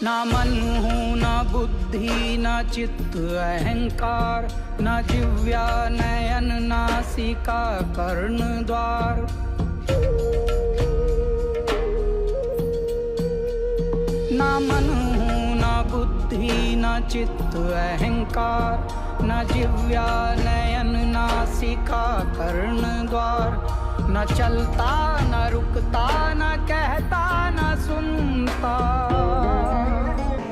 ना मन हूँ न बुद्धि न चित्त अहंकार, न जिव्या नयन नासिका कर्ण द्वार। न मन हूँ न बुद्धि न चित्त अहंकार, न जिव्या नयन नासिका कर्ण द्वार। न चलता न रुकता न कहता न सुनता।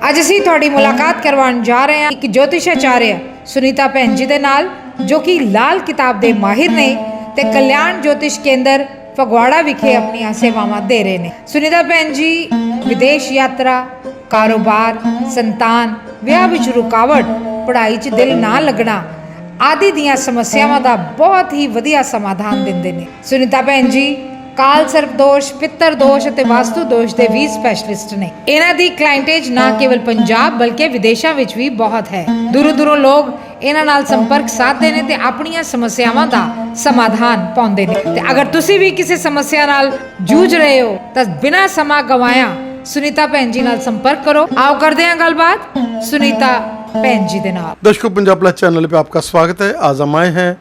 ਅੱਜ ਅਸੀਂ ਤੁਹਾਡੀ ਮੁਲਾਕਾਤ ਕਰਵਾਉਣ ਜਾ ਰਹੇ ਹਾਂ ਇੱਕ ਜੋਤਿਸ਼ ਆਚਾਰਿਆ ਸੁਨੀਤਾ ਭੈਣ ਜੀ ਦੇ ਨਾਲ, ਜੋ ਕਿ ਲਾਲ ਕਿਤਾਬ ਦੇ ਮਾਹਿਰ ਨੇ ਤੇ ਕਲਿਆਣ ਜੋਤਿਸ਼ ਕੇਂਦਰ ਫਗਵਾੜਾ ਵਿਖੇ ਆਪਣੀਆਂ ਸੇਵਾਵਾਂ ਦੇ ਰਹੇ ਨੇ। ਸੁਨੀਤਾ ਭੈਣ ਜੀ ਵਿਦੇਸ਼ ਯਾਤਰਾ, ਕਾਰੋਬਾਰ, ਸੰਤਾਨ, ਵਿਆਹ ਵਿੱਚ ਰੁਕਾਵਟ, ਪੜ੍ਹਾਈ 'ਚ ਦਿਲ ਨਾ ਲੱਗਣਾ ਆਦਿ ਦੀਆਂ ਸਮੱਸਿਆਵਾਂ ਦਾ ਬਹੁਤ ਹੀ ਵਧੀਆ ਸਮਾਧਾਨ ਦਿੰਦੇ ਨੇ। ਸੁਨੀਤਾ ਭੈਣ ਜੀ ਕਾਲ ਸਰਪ ਦੋਸ਼, ਪਿੱਤਰ ਦੋਸ਼ ਅਤੇ ਵਾਸਤੂ ਦੋਸ਼ ਦੇ ਵੀ ਸਪੈਸ਼ਲਿਸਟ ਨੇ। ਇਹਨਾਂ ਦੀ ਕਲਾਇੰਟੇਜ ਨਾ ਕੇਵਲ ਪੰਜਾਬ ਬਲਕਿ ਵਿਦੇਸ਼ਾਂ ਵਿੱਚ ਵੀ ਬਹੁਤ ਹੈ। ਦੂਰੋਂ ਦੂਰੋਂ ਲੋਕ ਇਹਨਾਂ ਨਾਲ ਸੰਪਰਕ ਸਾਧਦੇ ਨੇ ਤੇ ਆਪਣੀਆਂ ਸਮੱਸਿਆਵਾਂ ਦਾ ਸਮਾਧਾਨ ਪਾਉਂਦੇ ਨੇ। ਤੇ ਅਗਰ ਤੁਸੀਂ ਵੀ ਕਿਸੇ ਸਮੱਸਿਆ ਨਾਲ ਜੂਝ ਰਹੇ ਹੋ ਤਾਂ ਬਿਨਾਂ ਸਮਾਂ ਗਵਾਇਆ ਸੁਨੀਤਾ ਭੈਣ ਜੀ ਨਾਲ ਸੰपर्क करो। आओ करते हैं गलबात सुनीता भैन जी दे नाल। दर्शकों, पंजाब प्लस चैनल पे आपका स्वागत है। आज हम आए हैं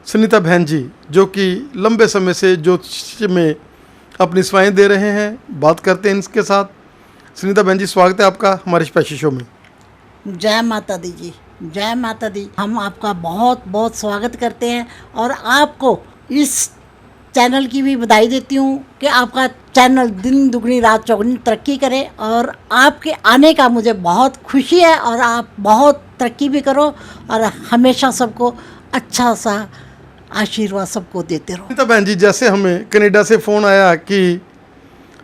सुनीता बहन जी, जो कि लंबे समय से ज्योतिष में अपनी सेवाएं दे रहे हैं। बात करते हैं इनके साथ। सुनीता बहन जी, स्वागत है आपका हमारे स्पेशल शो में। जय माता दी जी, जय माता दी। हम आपका बहुत बहुत स्वागत करते हैं और आपको इस चैनल की भी बधाई देती हूँ कि आपका चैनल दिन दुगनी रात चौगुनी तरक्की करे और आपके आने का मुझे बहुत खुशी है और आप बहुत तरक्की भी करो और हमेशा सबको अच्छा सा आशीर्वाद सबको देते रहो। सुनीता बहन जी, जैसे हमें कनाडा से फ़ोन आया कि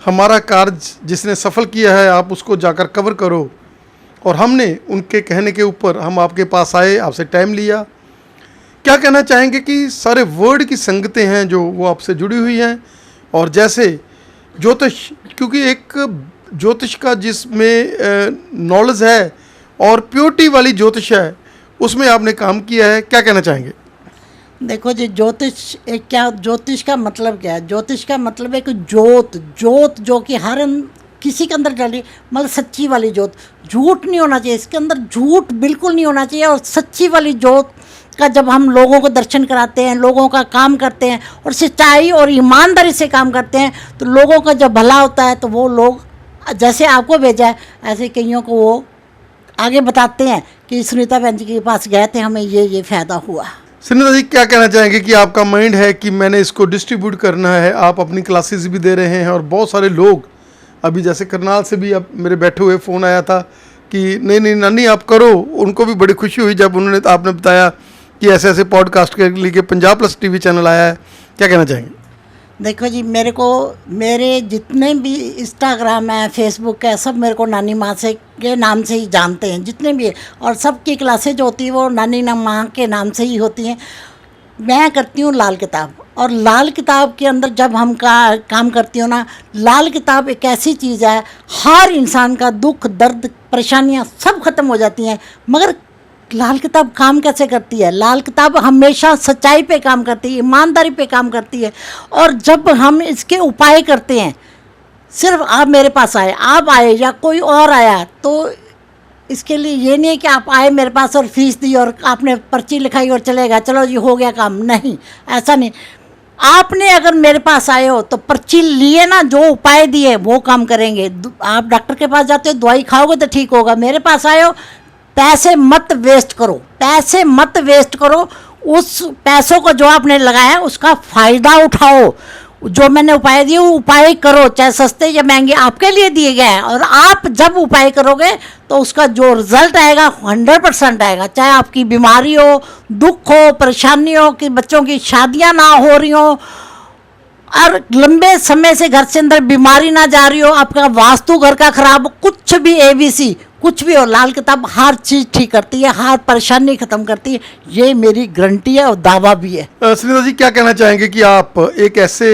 हमारा कार्य जिसने सफल किया है आप उसको जाकर कवर करो, और हमने उनके कहने के ऊपर हम आपके पास आए, आपसे टाइम लिया। क्या कहना चाहेंगे कि सारे वर्ड की संगतें हैं जो वो आपसे जुड़ी हुई हैं, और जैसे ज्योतिष, क्योंकि एक ज्योतिष का जिसमें नॉलेज है और प्योरिटी वाली ज्योतिष है, उसमें आपने काम किया है, क्या कहना चाहेंगे? देखो जी, ज्योतिष एक क्या, ज्योतिष का मतलब क्या है? ज्योतिष का मतलब है कि जोत जो कि हर किसी के अंदर डली, मतलब सच्ची वाली जोत। झूठ नहीं होना चाहिए इसके अंदर, झूठ बिल्कुल नहीं होना चाहिए। और सच्ची वाली जोत का जब हम लोगों को दर्शन कराते हैं, लोगों का काम करते हैं और सच्चाई और ईमानदारी से काम करते हैं, तो लोगों का जब भला होता है तो वो लोग जैसे आपको भेजा है ऐसे कईयों को वो आगे बताते हैं कि सुनीता बहन जी के पास गए थे, हमें ये फ़ायदा हुआ। सुनीता जी, क्या कहना चाहेंगे कि आपका माइंड है कि मैंने इसको डिस्ट्रीब्यूट करना है, आप अपनी क्लासेस भी दे रहे हैं, और बहुत सारे लोग अभी जैसे करनाल से भी अब मेरे बैठे हुए फ़ोन आया था कि नहीं नानी आप करो। उनको भी बड़ी खुशी हुई जब उन्होंने आपने बताया कि ऐसे ऐसे पॉडकास्ट के लिए पंजाब प्लस टीवी चैनल आया है। क्या कहना चाहेंगे? देखो जी, मेरे जितने भी इंस्टाग्राम है, फेसबुक है, सब मेरे को नानी माँ से के नाम से ही जानते हैं जितने भी है, और सबकी क्लासेज जो होती है वो नानी माँ के नाम से ही होती हैं। मैं करती हूँ लाल किताब, और लाल किताब के अंदर जब हम काम करती हूँ ना, लाल किताब एक ऐसी चीज़ है, हर इंसान का दुख दर्द परेशानियाँ सब ख़त्म हो जाती हैं। मगर लाल किताब काम कैसे करती है? लाल किताब हमेशा सच्चाई पे काम करती है, ईमानदारी पे काम करती है। और जब हम इसके उपाय करते हैं, सिर्फ आप मेरे पास आए, आप आए या कोई और आया, तो इसके लिए ये नहीं है कि आप आए मेरे पास और फीस दी और आपने पर्ची लिखाई और चलेगा, चलो जी हो गया काम। नहीं, ऐसा नहीं। आपने अगर मेरे पास आए हो तो पर्ची लिए ना, जो उपाय दिए वो काम करेंगे। आप डॉक्टर के पास जाते हो, दवाई खाओगे तो ठीक होगा। मेरे पास आए हो, पैसे मत वेस्ट करो, पैसे मत वेस्ट करो। उस पैसों को जो आपने लगाया उसका फ़ायदा उठाओ। जो मैंने उपाय दिए वो उपाय करो, चाहे सस्ते या महंगे आपके लिए दिए गए हैं। और आप जब उपाय करोगे तो उसका जो रिज़ल्ट आएगा 100% आएगा। चाहे आपकी बीमारी हो, दुख हो, परेशानी हो, कि बच्चों की शादियां ना हो रही हो और लंबे समय से घर से अंदर बीमारी ना जा रही हो, आपका वास्तु घर का खराब हो, कुछ भी ABC कुछ भी हो, लाल किताब हर चीज़ ठीक करती है, हर परेशानी ख़त्म करती है। ये मेरी गारंटी है और दावा भी है। सुनीता जी, क्या कहना चाहेंगे कि आप एक ऐसे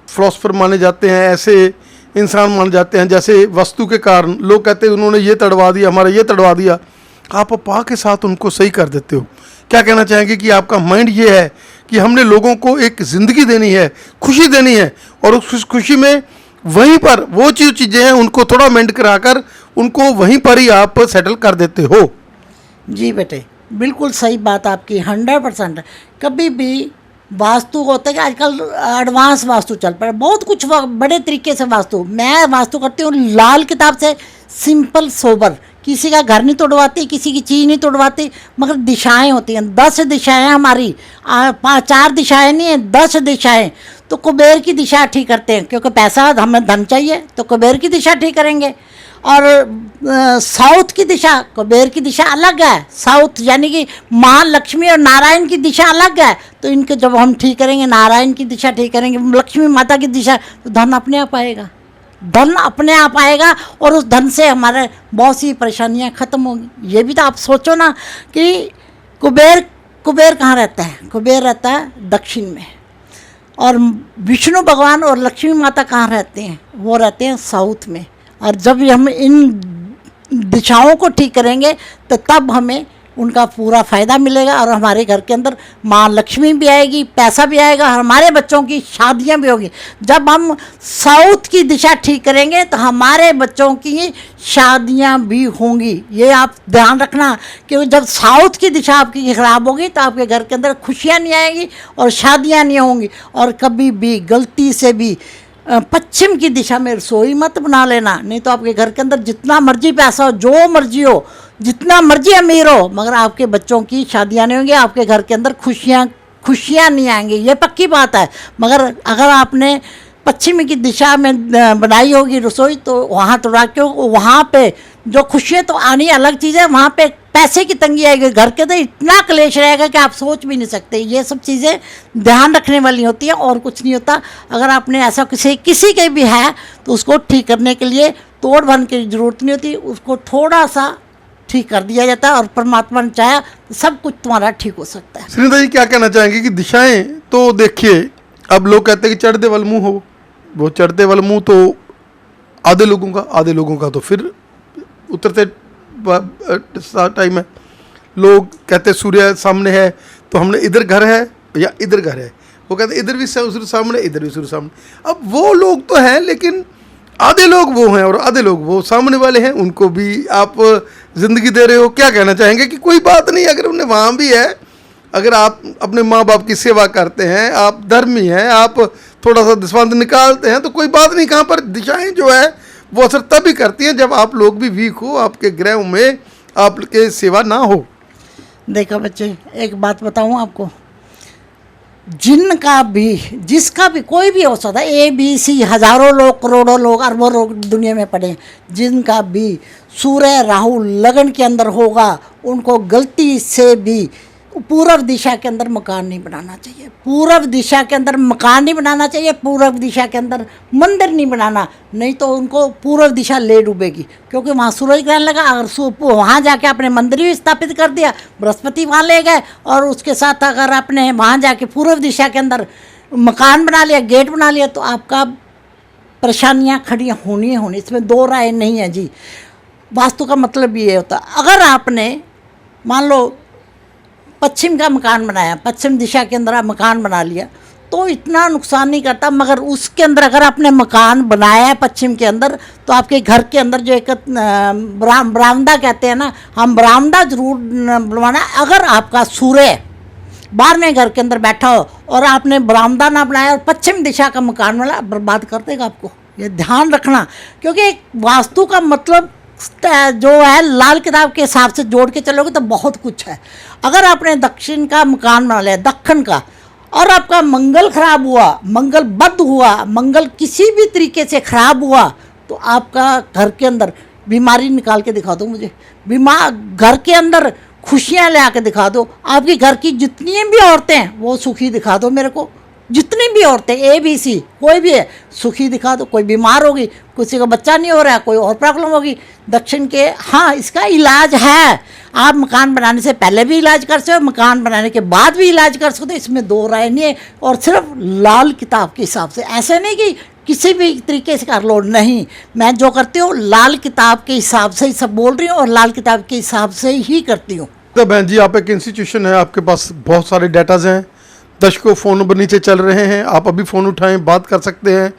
फिलोसफर माने जाते हैं, ऐसे इंसान माने जाते हैं, जैसे वस्तु के कारण लोग कहते हैं उन्होंने ये तड़वा दिया, हमारा ये तड़वा दिया, आप पा के साथ उनको सही कर देते हो। क्या कहना चाहेंगे कि आपका माइंड ये है कि हमने लोगों को एक ज़िंदगी देनी है, खुशी देनी है, और उस खुशी में वहीं पर वो चीज़ें हैं उनको थोड़ा अमेंड कराकर उनको वहीं पर ही आप सेटल कर देते हो। जी बेटे, बिल्कुल सही बात आपकी, 100%। कभी भी वास्तु होता है कि आजकल एडवांस वास्तु चल पड़ा, बहुत कुछ बड़े तरीके से वास्तु। मैं वास्तु करती हूँ लाल किताब से, सिंपल सोबर। किसी का घर नहीं तोड़वाती, किसी की चीज़ नहीं तोड़वाती, मगर दिशाएं होती हैं। 10 दिशाएं हमारी, 4 दिशाएं नहीं है, 10 दिशाएं। तो कुबेर की दिशा ठीक करते हैं, क्योंकि पैसा हमें धन चाहिए तो कुबेर की दिशा ठीक करेंगे। और साउथ की दिशा, कुबेर की दिशा अलग है, साउथ यानी कि माँ लक्ष्मी और नारायण की दिशा अलग है। तो इनके जब हम ठीक करेंगे, नारायण की दिशा ठीक करेंगे, लक्ष्मी माता की दिशा, तो धन अपने आप आएगा, धन अपने आप आएगा। और उस धन से हमारे बहुत सी परेशानियां खत्म होंगी। ये भी तो आप सोचो ना कि कुबेर कहाँ रहता है? कुबेर रहता है दक्षिण में, और विष्णु भगवान और लक्ष्मी माता कहाँ रहते हैं? वो रहते हैं साउथ में। और जब हम इन दिशाओं को ठीक करेंगे तो तब हमें उनका पूरा फ़ायदा मिलेगा, और हमारे घर के अंदर माँ लक्ष्मी भी आएगी, पैसा भी आएगा, हमारे बच्चों की शादियां भी होगी। जब हम साउथ की दिशा ठीक करेंगे तो हमारे बच्चों की शादियां भी होंगी। ये आप ध्यान रखना कि जब साउथ की दिशा आपकी ख़राब होगी तो आपके घर के अंदर खुशियाँ नहीं आएगी और शादियाँ नहीं होंगी। और कभी भी गलती से भी पश्चिम की दिशा में रसोई मत बना लेना, नहीं तो आपके घर के अंदर जितना मर्जी पैसा हो, जो मर्जी हो, जितना मर्जी अमीर हो, मगर आपके बच्चों की शादियां नहीं होंगी, आपके घर के अंदर खुशियां नहीं आएंगी। ये पक्की बात है। मगर अगर आपने पश्चिम की दिशा में बनाई होगी रसोई, तो वहाँ तो क्यों, वहाँ पे जो खुशियाँ तो आनी अलग चीज़ है, वहाँ पे पैसे की तंगी आएगी, घर के अंदर इतना क्लेश रहेगा कि आप सोच भी नहीं सकते। ये सब चीज़ें ध्यान रखने वाली होती हैं, और कुछ नहीं होता। अगर आपने ऐसा किसी के भी है तो उसको ठीक करने के लिए तोड़ भन की ज़रूरत नहीं होती, उसको थोड़ा सा ठीक कर दिया जाता है, और परमात्मा ने चाहा तो सब कुछ तुम्हारा ठीक हो सकता है। सुनीता जी क्या कहना चाहेंगे कि दिशाएं तो देखिए, अब लोग कहते हैं कि चढ़ते वाल मुँह हो, वो चढ़ते वाल मुँह तो आधे लोगों का तो फिर उतरते टाइम है। लोग कहते सूर्य सामने है तो हमने इधर घर है या इधर घर है, वो कहते इधर भी सूर्य सामने, इधर भी सूर्य सामने। अब वो लोग तो हैं, लेकिन आधे लोग वो हैं और आधे लोग वो सामने वाले हैं, उनको भी आप ज़िंदगी दे रहे हो। क्या कहना चाहेंगे कि कोई बात नहीं, अगर उन्हें वहाँ भी है, अगर आप अपने माँ बाप की सेवा करते हैं, आप धर्मी हैं, आप थोड़ा सा दसवंध निकालते हैं, तो कोई बात नहीं। कहाँ पर दिशाएं जो है वो असर तभी करती हैं जब आप लोग भी वीक हो, आपके ग्रह में आपके सेवा ना हो। देखो बच्चे, एक बात बताऊँ आपको, जिनका भी, जिसका भी, कोई भी हो सकता है, ABC, हज़ारों लोग, करोड़ों लोग, अरबों लोग दुनिया में पड़े, जिनका भी सूर्य राहु लगन के अंदर होगा, उनको गलती से भी पूर्व दिशा के अंदर मकान नहीं बनाना चाहिए। पूर्व दिशा के अंदर मकान नहीं बनाना चाहिए, पूर्व दिशा के अंदर मंदिर नहीं बनाना, नहीं तो उनको पूर्व दिशा ले डूबेगी, क्योंकि वहाँ सूरज ग्रहण लगा। अगर वहाँ जाके आपने मंदिर भी स्थापित कर दिया, बृहस्पति वहाँ ले गए, और उसके साथ अगर आपने वहाँ जाके पूर्व दिशा के अंदर मकान बना लिया, गेट बना लिया, तो आपका परेशानियाँ खड़ी होनी, इसमें दो राय नहीं है जी। वास्तु का मतलब ये होता है, अगर आपने मान लो पश्चिम का मकान बनाया, पश्चिम दिशा के अंदर आप मकान बना लिया, तो इतना नुकसान नहीं करता। मगर उसके अंदर अगर आपने मकान बनाया है पश्चिम के अंदर, तो आपके घर के अंदर जो एक बरामदा कहते हैं ना, हम बरामदा जरूर बनवाना। अगर आपका सूर्य बाहर में घर के अंदर बैठा हो और आपने बरामदा ना बनाया और पश्चिम दिशा का मकान बनाया, बर्बाद कर देगा आपको। ये ध्यान रखना, क्योंकि वास्तु का मतलब जो है लाल किताब के हिसाब से जोड़ के चलोगे तो बहुत कुछ है। अगर आपने दक्षिण का मकान बना लिया, दक्षिण का, और आपका मंगल खराब हुआ, मंगल बद हुआ, मंगल किसी भी तरीके से खराब हुआ, तो आपका घर के अंदर बीमारी निकाल के दिखा दो मुझे, घर के अंदर खुशियाँ ले आके दिखा दो, आपके घर की जितनी भी औरतें हैं वो सुखी दिखा दो मेरे को, जितनी भी औरतें ABC कोई भी है सुखी दिखा दो। कोई बीमार होगी, किसी का बच्चा नहीं हो रहा है, कोई और प्रॉब्लम होगी, दक्षिण के, हाँ इसका इलाज है। आप मकान बनाने से पहले भी इलाज कर सकते हो, मकान बनाने के बाद भी इलाज कर सकते हो, इसमें दो राय नहीं है। और सिर्फ लाल किताब के हिसाब से, ऐसे नहीं कि किसी भी तरीके से कर लो, नहीं, मैं जो करती हूँ लाल किताब के हिसाब से ही सब बोल रही हूँ और लाल किताब के हिसाब से ही करती हूँ। तो बहन जी, आप एक इंस्टीट्यूशन है, आपके पास बहुत सारे डाटाज हैं, दर्शकों फ़ोन नंबर नीचे चल रहे हैं, आप अभी फ़ोन उठाएं, बात कर सकते हैं।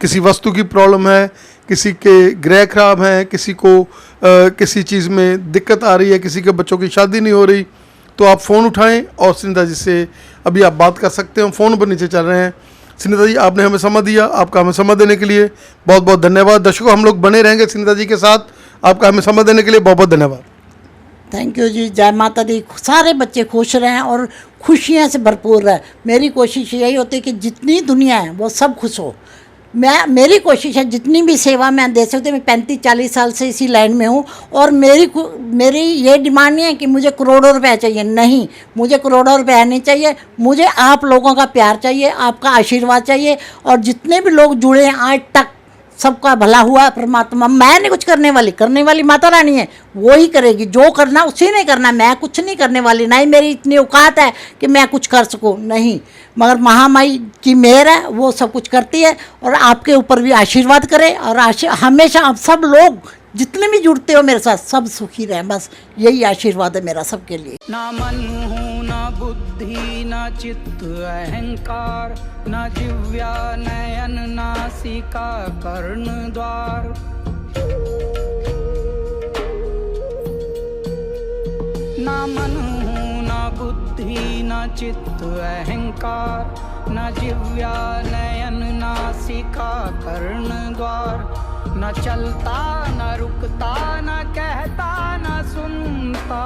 किसी वस्तु की प्रॉब्लम है, किसी के ग्रह खराब हैं, किसी को किसी चीज़ में दिक्कत आ रही है, किसी के बच्चों की शादी नहीं हो रही, तो आप फ़ोन उठाएं और सुनीता जी से अभी आप बात कर सकते हो। फ़ोन पर नीचे चल रहे हैं। सुनीता जी, आपने हमें समय दिया, आपका हमें समय देने के लिए बहुत बहुत धन्यवाद। दर्शकों, हम लोग बने रहेंगे सुनीता जी के साथ। आपका हमें समय देने के लिए बहुत बहुत धन्यवाद। थैंक यू जी। जय माता दी। सारे बच्चे खुश रहें और खुशियाँ से भरपूर रहें। मेरी कोशिश यही होती है कि जितनी दुनिया है वो सब खुश हो। मेरी कोशिश है जितनी भी सेवा मैं दे सकती हूँ। मैं 35-40 साल से इसी लाइन में हूँ और मेरी ये डिमांड नहीं है कि मुझे करोड़ों रुपए चाहिए। नहीं, मुझे करोड़ों रुपए नहीं चाहिए। मुझे आप लोगों का प्यार चाहिए, आपका आशीर्वाद चाहिए। और जितने भी लोग जुड़े हैं आज तक, सबका भला हुआ परमात्मा। मैं नहीं कुछ करने वाली माता रानी है, वो ही करेगी। जो करना उसी ने करना। मैं कुछ नहीं करने वाली, ना ही मेरी इतनी औकात है कि मैं कुछ कर सकूं, नहीं। मगर महामाई की मेहर है, वो सब कुछ करती है। और आपके ऊपर भी आशीर्वाद करे और हमेशा आप सब लोग जितने भी जुड़ते हो मेरे साथ, सब सुखी रहें। बस यही आशीर्वाद है मेरा सबके लिए। ना मन हूँ ना बुद्धि ना चित्त अहंकार, ना जिव्या नयन नासिका कर्ण द्वार। ना मन हूँ ना बुद्धि ना चित्त अहंकार, ना जिव्या नयन नासिका कर्ण द्वार। न चलता न रुकता न कहता न सुनता,